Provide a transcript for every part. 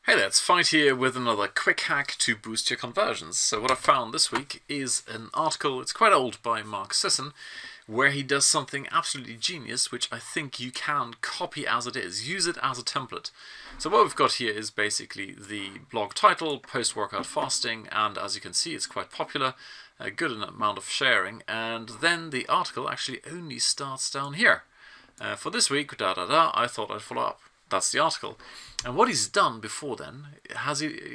Hey there, it's Fight here with another quick hack to boost your conversions. So what I found this week is an article, it's quite old, by Mark Sisson, where he does something absolutely genius, which I think you can copy as it is. Use it as a template. So what we've got here is basically the blog title, post-workout fasting, and as you can see it's quite popular, a good amount of sharing, and then the article actually only starts down here. For this week, I thought I'd follow up. That's the article. And what he's done before then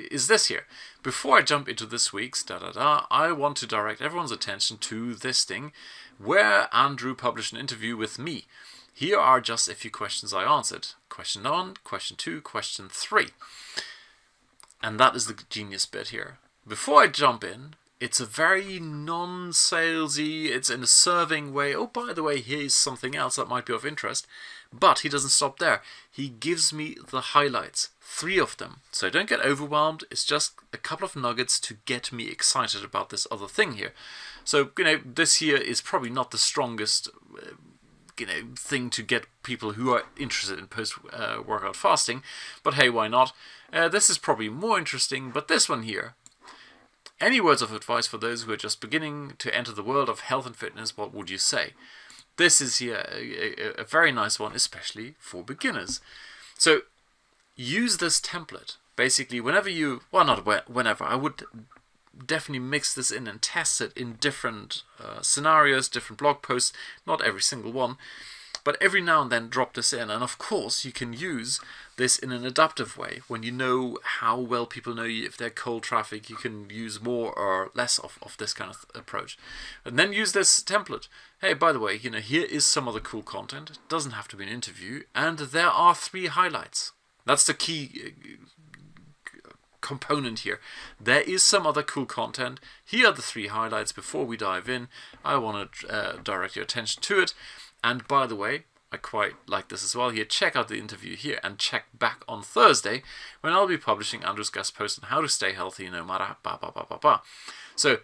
is this here. Before I jump into this week's I want to direct everyone's attention to this thing where Andrew published an interview with me. Here are just a few questions I answered. Question 1, question 2, question 3. And that is the genius bit here. Before I jump in, it's a very non-salesy, it's in a serving way. Oh, by the way, here's something else that might be of interest. But he doesn't stop there. He gives me the highlights, 3 of them. So don't get overwhelmed. It's just a couple of nuggets to get me excited about this other thing here. So, this here is probably not the strongest, thing to get people who are interested in post-workout fasting. But hey, why not? This is probably more interesting, but this one here. Any words of advice for those who are just beginning to enter the world of health and fitness, what would you say? This is here a very nice one, especially for beginners. So use this template. Basically, whenever you, well, not whenever, I would definitely mix this in and test it in different scenarios, different blog posts, not every single one. But every now and then drop this in. And of course, you can use this in an adaptive way. When you know how well people know you, if they're cold traffic, you can use more or less of this kind of approach. And then use this template. Hey, by the way, here is some other cool content. It doesn't have to be an interview. And there are 3 highlights. That's the key component here. There is some other cool content. Here are the 3 highlights. Before we dive in, I want to direct your attention to it. And by the way, I quite like this as well here. Check out the interview here and check back on Thursday when I'll be publishing Andrew's guest post on how to stay healthy no matter So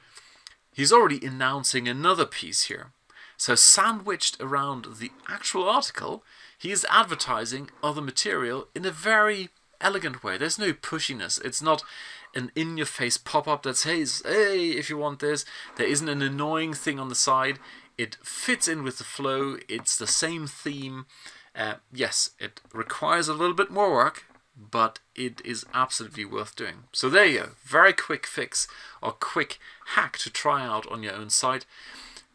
he's already announcing another piece here. So sandwiched around the actual article, he is advertising other material in a very elegant way. There's no pushiness. It's not an in-your-face pop-up that says, hey, if you want this. There isn't an annoying thing on the side. It fits in with the flow. It's the same theme. Yes, it requires a little bit more work, but it is absolutely worth doing. So there you go. Very quick fix or quick hack to try out on your own site.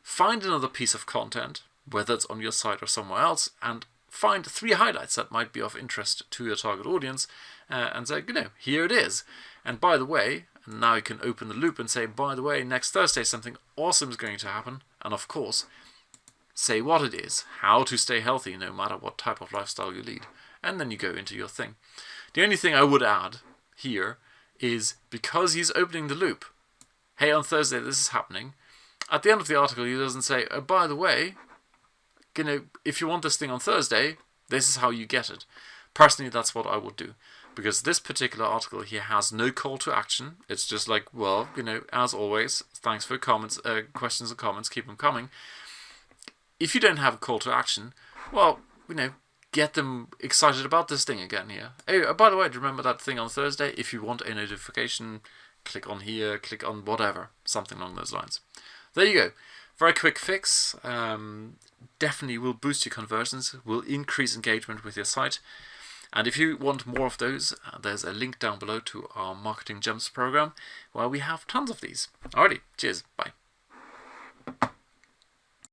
Find another piece of content, whether it's on your site or somewhere else, and find 3 highlights that might be of interest to your target audience and say, here it is. And by the way, now you can open the loop and say, by the way, next Thursday something awesome is going to happen. And of course, say what it is, how to stay healthy no matter what type of lifestyle you lead. And then you go into your thing. The only thing I would add here is because he's opening the loop, hey, on Thursday this is happening. At the end of the article, he doesn't say, oh, by the way, if you want this thing on Thursday, this is how you get it. Personally, that's what I would do. Because this particular article here has no call to action. It's just like, well, as always, thanks for comments, questions and comments, keep them coming. If you don't have a call to action, well, get them excited about this thing again here. Hey, by the way, do you remember that thing on Thursday? If you want a notification, click on here, click on whatever, something along those lines. There you go. Very quick fix. Definitely will boost your conversions, will increase engagement with your site. And if you want more of those, there's a link down below to our Marketing Gems program where we have tons of these. Alrighty, cheers, bye.